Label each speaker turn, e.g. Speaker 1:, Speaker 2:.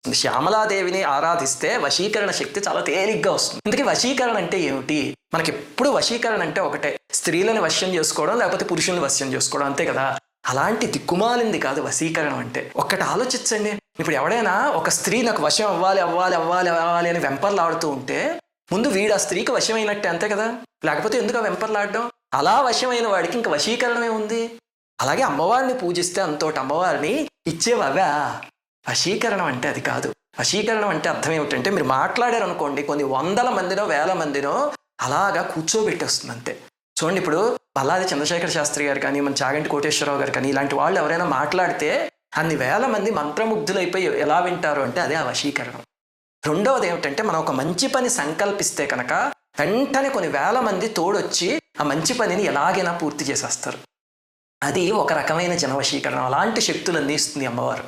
Speaker 1: వస్తుంది. శ్యామలాదేవిని ఆరాధిస్తే వశీకరణ శక్తి చాలా తేలిగ్గా వస్తుంది. అందుకే వశీకరణ అంటే ఏమిటి? మనకి ఎప్పుడు వశీకరణ అంటే ఒకటే, స్త్రీలను వశ్యం చేసుకోవడం, లేకపోతే పురుషులను వశ్యం చేసుకోవడం, అంతే కదా. అలాంటి దిక్కుమాలింది కాదు వశీకరణం అంటే. ఒక్కటి ఆలోచించండి, ఇప్పుడు ఎవడైనా ఒక స్త్రీ నాకు వశం అవ్వాలి అవ్వాలి అవ్వాలి అవ్వాలి అని వెంపర్లాడుతూ ఉంటే ముందు వీడు ఆ స్త్రీకి వశమైనట్టే, అంతే కదా. లేకపోతే ఎందుకు వెంపర్లాడడం? అలా వశమైన వాడికి ఇంక వశీకరణమే ఉంది. అలాగే అమ్మవారిని పూజిస్తే అంతోటి అమ్మవారిని ఇచ్చేవా? వశీకరణం అంటే అది కాదు. వశీకరణం అంటే అర్థం ఏమిటంటే, మీరు మాట్లాడారు అనుకోండి, కొన్ని వందల మందినో వేల మందినో అలాగా కూర్చోబెట్టేస్తుంది అంతే. చూడండి, ఇప్పుడు మల్లాది చంద్రశేఖర శాస్త్రి గారు కానీ, మన చాగంటి కోటేశ్వరరావు గారు కానీ, ఇలాంటి వాళ్ళు ఎవరైనా మాట్లాడితే అన్ని వేల మంది మంత్రముగ్ధులైపోయి ఎలా వింటారు అంటే అదే ఆ వశీకరణం. రెండవది ఏమిటంటే, మనం ఒక మంచి పని సంకల్పిస్తే కనుక వెంటనే కొన్ని వేల మంది తోడొచ్చి ఆ మంచి పనిని ఎలాగైనా పూర్తి చేసేస్తారు. అది ఒక రకమైన జనవశీకరణం. అలాంటి శక్తులన్నీ ఇస్తుంది అమ్మవారు.